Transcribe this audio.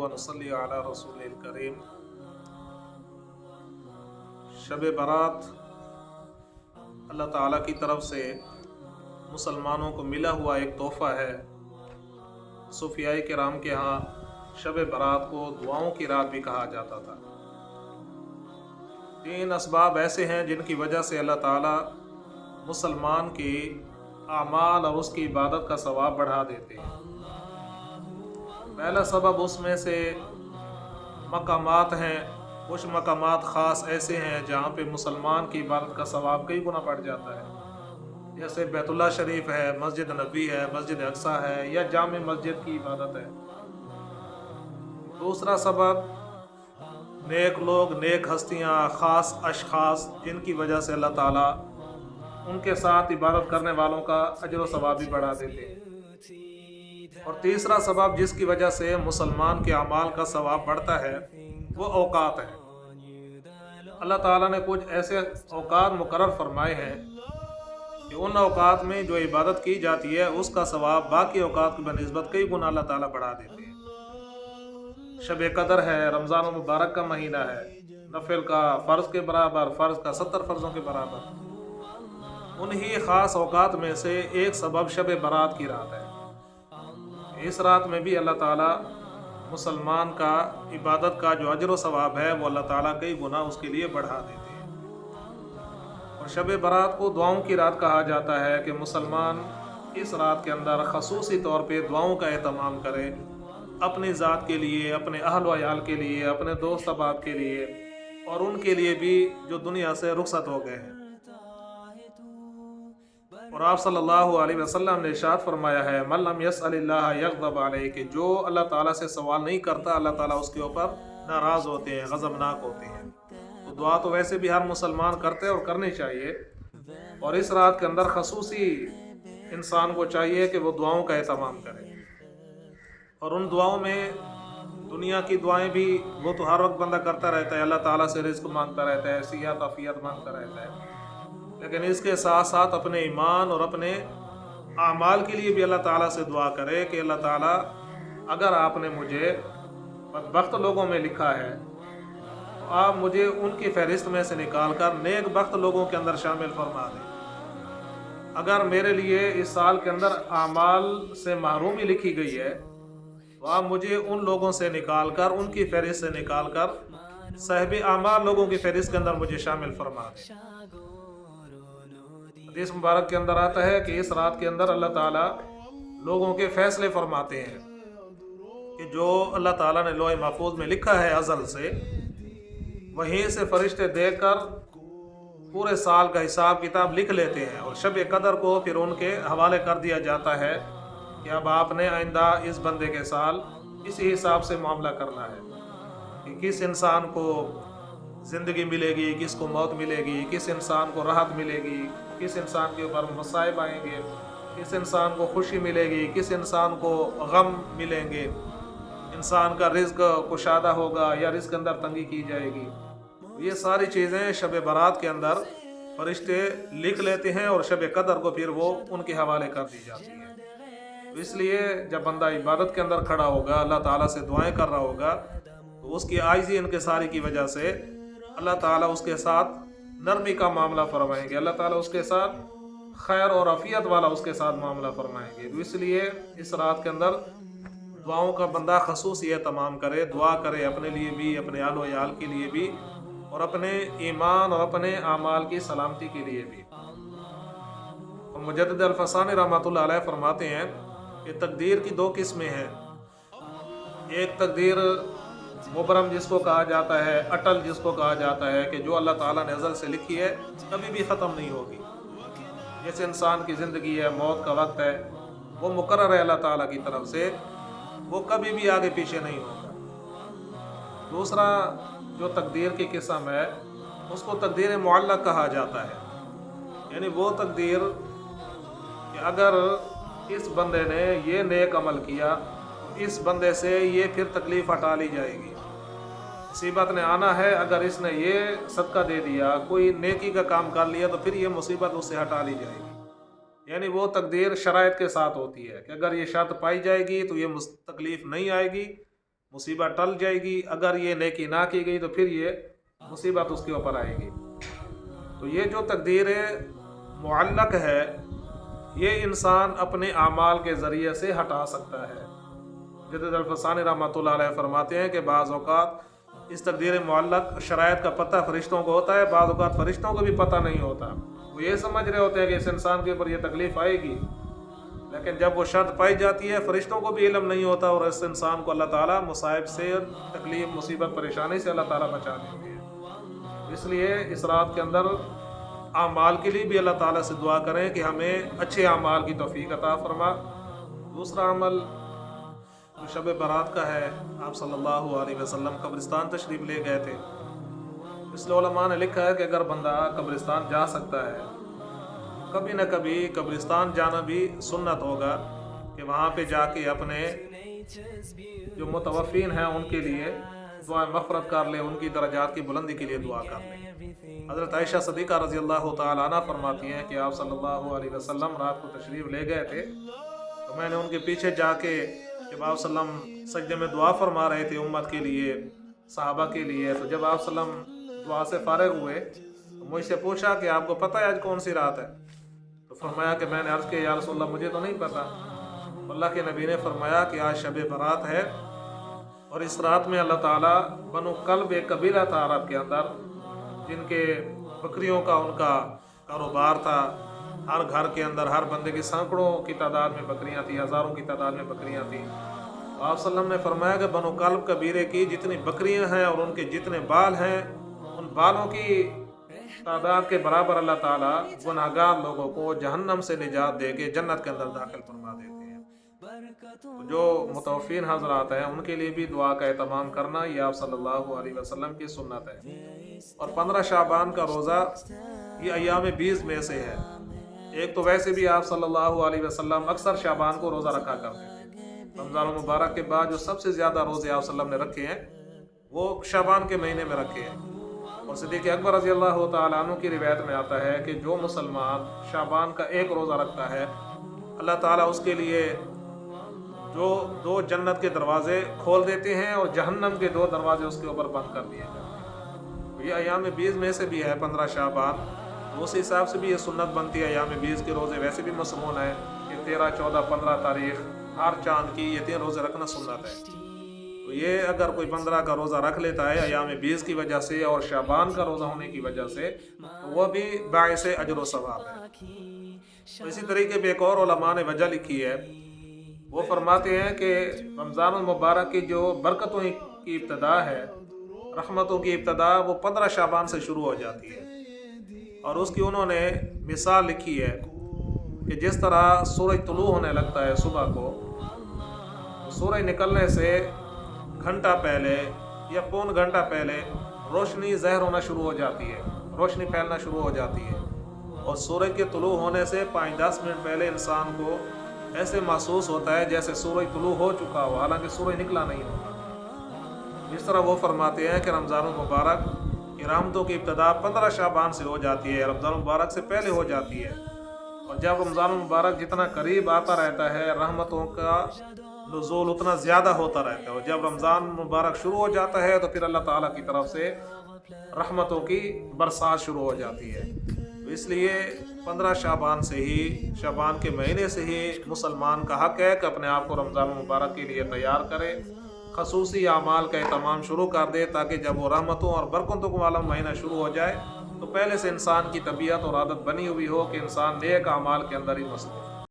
व नसल्ली अला रसूलिल करीम। शब बारात अल्लाह ताला की तरफ से मुसलमानों को मिला हुआ एक तोहफ़ा है। सूफियाए किराम के यहाँ शब बारात को दुआओं की रात भी कहा जाता था। 3 असबाब ऐसे हैं जिनकी वजह से अल्लाह ताला मुसलमान की आमाल और उसकी इबादत का सवाब बढ़ा देते हैं। पहला सबब उसमें से मकामात हैं। कुछ मकामात ख़ास ऐसे हैं जहाँ पे मुसलमान की इबादत का सवाब कई गुना बढ़ जाता है, जैसे बैतुल्लाह शरीफ है, मस्जिद नबी है, मस्जिद अक्सा है या जामे मस्जिद की इबादत है। दूसरा सबब नेक लोग, नेक हस्तियाँ, ख़ास अशख़ास जिनकी वजह से अल्लाह ताला उनके साथ इबादत करने वालों का अजर व सवाब भी बढ़ा देते हैं। और तीसरा सबब जिसकी वजह से मुसलमान के अमाल का सवाब बढ़ता है वो औकात है। अल्लाह ताला ने कुछ ऐसे औकात मुकर्रर फरमाए हैं कि उन औकात में जो इबादत की जाती है उसका सवाब बाकी औकात की बनिस्बत कई गुना अल्लाह ताला बढ़ा देते हैं। शब कदर है, रमज़ान मुबारक का महीना है, नफिल का फ़र्ज़ के बराबर, फ़र्ज़ का 70 फ़र्ज़ों के बराबर। उन्हीं ख़ास औकात में से एक सबब शब बारात की रात है। इस रात में भी अल्लाह ताला मुसलमान का इबादत का जो अजर व सवाब है वो अल्लाह ताला कई गुना उसके लिए बढ़ा देते हैं। और शब बारात को दुआओं की रात कहा जाता है कि मुसलमान इस रात के अंदर खसूसी तौर पे दुआओं का एहतमाम करे, अपनी ज़ात के लिए, अपने अहल व अयाल के लिए, अपने दोस्त अहबाब के लिए और उनके लिए भी जो दुनिया से रुखसत हो गए हैं। और आप सल्लल्लाहु अलैहि वसल्लम ने इरशाद फरमाया है, मन लम यसअलिल्लाह यग़ज़ब अलैहि, कि जो अल्लाह ताला से सवाल नहीं करता अल्लाह ताला उसके ऊपर नाराज़ होते हैं, गज़बनाक होते हैं। तो दुआ तो वैसे भी हर मुसलमान करते हैं और करनी चाहिए, और इस रात के अंदर खसूसी इंसान को चाहिए कि वो दुआओं का एहतमाम करे। और उन दुआओं में दुनिया की दुआएं भी वो तो हर वक्त बंदा करता रहता है, अल्लाह ताला से रिज़्क़ मांगता रहता है, सियात आफियत मांगता रहता है, लेकिन इसके साथ साथ अपने ईमान और अपने आमाल के लिए भी अल्लाह ताला से दुआ करे कि अल्लाह ताला अगर आपने मुझे बदबख्त लोगों में लिखा है तो आप मुझे उनकी फहरिस्त में से निकाल कर नेक बख्त लोगों के अंदर शामिल फरमा दें। अगर मेरे लिए इस साल के अंदर आमाल से महरूमी लिखी गई है तो आप मुझे उन लोगों से निकाल कर, उनकी फहरिस्त से निकाल कर साहिब आमाल लोगों की फहरिस्त के अंदर मुझे शामिल फरमा दें। हदीस मुबारक के अंदर आता है कि इस रात के अंदर अल्लाह ताला लोगों के फैसले फरमाते हैं कि जो अल्लाह ताला ने लोहे महफूज में लिखा है अज़ल से, वहीं से फरिश्ते देखकर पूरे साल का हिसाब किताब लिख लेते हैं। और शब कदर को फिर उनके हवाले कर दिया जाता है कि अब आपने आइंदा इस बंदे के साथ इसी हिसाब से मामला करना है कि किस इंसान को ज़िंदगी मिलेगी, किसको मौत मिलेगी, किस इंसान को राहत मिलेगी, किस इंसान के ऊपर मसाइब आएंगे, किस इंसान को खुशी मिलेगी, किस इंसान को गम मिलेंगे, इंसान का रिज़्क़ कुशादा होगा या रिज़्क़ के अंदर तंगी की जाएगी। ये सारी चीज़ें शब बारात के अंदर फरिश्ते लिख लेते हैं और शब कदर को फिर वो उनके हवाले कर दी जाती है। तो इसलिए जब बंदा इबादत के अंदर खड़ा होगा, अल्लाह ताला से दुआएं कर रहा होगा, तो उसकी आइज़ी इनकिसारी की वजह से अल्लाह ताला उसके साथ नरमी का मामला फरमाएंगे, अल्लाह ताला उसके साथ खैर और अफियत वाला उसके साथ मामला फरमाएंगे। तो इसलिए इस रात के अंदर दुआओं का बंदा खसूसी एहतमाम करे, दुआ करे अपने लिए भी, अपने आल व याल के लिए भी और अपने ईमान और अपने आमाल की सलामती के लिए भी। और मुजद्दिद अल-फसानी रहमतुल्लाह अलैह फरमाते हैं कि तकदीर की 2 किस्में हैं। एक तकदीर मुबरम जिसको कहा जाता है, अटल जिसको कहा जाता है कि जो अल्लाह ताला ने अज़ल से लिखी है कभी भी ख़त्म नहीं होगी। जैसे इंसान की ज़िंदगी है, मौत का वक्त है, वो मुकर्रर है अल्लाह ताला की तरफ से, वो कभी भी आगे पीछे नहीं होगा। दूसरा जो तकदीर की किस्म है उसको तकदीर मुअल्लक़ कहा जाता है, यानी वो तकदीर कि अगर इस बंदे ने ये नेक अमल किया, इस बंदे से ये फिर तकलीफ़ हटा ली जाएगी। मुसीबत ने आना है, अगर इसने ये सदका दे दिया, कोई नेकी का काम कर लिया, तो फिर ये मुसीबत उससे हटा ली जाएगी। यानी वो तकदीर शराइत के साथ होती है कि अगर ये शर्त पाई जाएगी तो ये तकलीफ़ नहीं आएगी, मुसीबत टल जाएगी। अगर ये नेकी ना की गई तो फिर ये मुसीबत उसके ऊपर आएगी। तो ये जो तकदीर मुअल्लक है, ये इंसान अपने आमाल के ज़रिए से हटा सकता है। जदीद अल-फसानी रहमतुल्लाह अलैह फरमाते हैं कि बाज़ औक़ात इस तकदीर मुअल्लक शराइत का पता फ़रिश्तों को होता है, बाज़ औक़ात फ़रिश्तों को भी पता नहीं होता। वो ये समझ रहे होते हैं कि इस इंसान के ऊपर ये तकलीफ़ आएगी, लेकिन जब वो शर्त पाई जाती है फ़रिश्तों को भी इल्म नहीं होता और इस इंसान को अल्लाह ताला मुसाइब से, तकलीफ़, मुसीबत, परेशानी से अल्लाह ताला बचा लेते हैं। इसलिए इस रात के अंदर आमाल के लिए भी अल्लाह ताला से दुआ करें कि हमें अच्छे आमाल की तौफीक अता फरमा। दूसरा अमल जो शब बारात का है, आप सल्लल्लाहु अलैहि वसल्लम कब्रिस्तान तशरीफ़ ले गए थे। इसलिए उलमा ने लिखा है कि अगर बंदा कब्रिस्तान जा सकता है, कभी न कभी कब्रिस्तान जाना भी सुन्नत होगा कि वहाँ पे जाके अपने जो मुतवफ़ीन हैं उनके लिए दुआ मग़फ़िरत कर ले, उनकी दरजात की बुलंदी के लिए दुआ कर ले। हज़रत आयशा सिद्दीक़ा रज़ी अल्लाह तआला अन्हा फरमाती हैं कि आप सल्लल्लाहु अलैहि वसल्लम रात को तशरीफ़ ले गए थे, तो मैंने उनके पीछे जाके जब आप सल्लम सजदे में दुआ फरमा रहे थे उम्मत के लिए, सहाबा के लिए, तो जब आप सल्लम दुआ से फारिग हुए तो मुझसे पूछा कि आपको पता है आज कौन सी रात है? तो फरमाया कि मैंने अर्ज़ किया या रसूलल्लाह मुझे तो नहीं पता। अल्लाह के नबी ने फरमाया कि आज शब बारात है और इस रात में अल्लाह ताला बनु कल्ब एक कबीला था अरब के अंदर, जिनके बकरियों का उनका कारोबार था। हर घर के अंदर हर बंदे की सैकड़ों की तादाद में बकरियां थी, हज़ारों की तादाद में बकरियां थी। तो आप सल्लम ने फरमाया कि बनु कल्ब कबीले की जितनी बकरियां हैं और उनके जितने बाल हैं, उन बालों की तादाद के बराबर अल्लाह ताला गुनाहगार लोगों को जहन्नम से निजात दे के जन्नत के अंदर दाखिल फरमा देते हैं। तो जो मुतवफ़ीन हज़रात हैं उनके लिए भी दुआ का एहतमाम करना ये आप सल्लल्लाहु अलैहि वसल्लम की सुन्नत है। और 15 शाबान का रोज़ा ये अय्याम 20 में से है। एक तो वैसे भी आप सल्लल्लाहु अलैहि वसल्लम अक्सर शाबान को रोज़ा रखा करते थे। रमज़ान मुबारक के बाद जो सबसे ज़्यादा रोज़े आप सल्लम ने रखे हैं वो शाबान के महीने में रखे हैं। और सिद्दीक़ अकबर रज़ी अल्लाह तआला अन्हु की रिवायत में आता है कि जो मुसलमान शाबान का एक रोज़ा रखता है, अल्लाह ताला उसके लिए जो 2 जन्नत के दरवाजे खोल देते हैं और जहन्नम के 2 दरवाजे उसके ऊपर बंद कर दिए जाते हैं। तो ये अय्याम 20 में से भी है 15 शाबान। तो उस हिसाब से भी ये सुन्नत बनती है। अय्याम 20 के रोज़े वैसे भी मसनून है कि 13, 14, 15 तारीख हर चाँद की ये 3 रोज़े रखना सुन्नत है। तो ये अगर कोई 15 का रोज़ा रख लेता है अय्याम 20 की वजह से और शाबान का रोज़ा होने की वजह से, तो वह भी बाइस अजर व सवाब है। तो इसी तरीके पे एक और उलमा ने वजह लिखी है, वो फरमाते हैं कि रमज़ान मुबारक की जो बरकतों की इब्तदा है, रहमतों की इब्तदा, वो 15 शाबान से शुरू हो जाती है। और उसकी उन्होंने मिसाल लिखी है कि जिस तरह सूरज तुलू होने लगता है सुबह को, तो सूरज निकलने से घंटा पहले या पौन घंटा पहले रोशनी ज़हर होना शुरू हो जाती है, रोशनी फैलना शुरू हो जाती है। और सूरज के तुलू होने से 5-10 मिनट पहले इंसान को ऐसे महसूस होता है जैसे सूरज तुलू हो चुका हो, हालांकि सूरज निकला नहीं होता। इस तरह वो फरमाते हैं कि रमज़ान मुबारक की रहमतों की इब्तदा 15 शाबान से हो जाती है, रमज़ान मुबारक से पहले हो जाती है। और जब रमज़ान मुबारक जितना करीब आता रहता है, रहमतों का नुज़ूल उतना ज़्यादा होता रहता है। और जब रमज़ान मुबारक शुरू हो जाता है तो फिर अल्लाह ताला की तरफ से रहमतों की बरसात शुरू हो जाती है। तो इसलिए 15 शाबान से ही, शाबान के महीने से ही मुसलमान का हक़ है कि अपने आप को रमज़ान मुबारक के लिए तैयार करे, खसूसी आमाल का एहतमाम शुरू कर दे, ताकि जब वो रहमतों और बरकतों वाला महीना शुरू हो जाए तो पहले से इंसान की तबीयत और आदत बनी हुई हो कि इंसान नेक आमाल के अंदर ही मसरूफ़।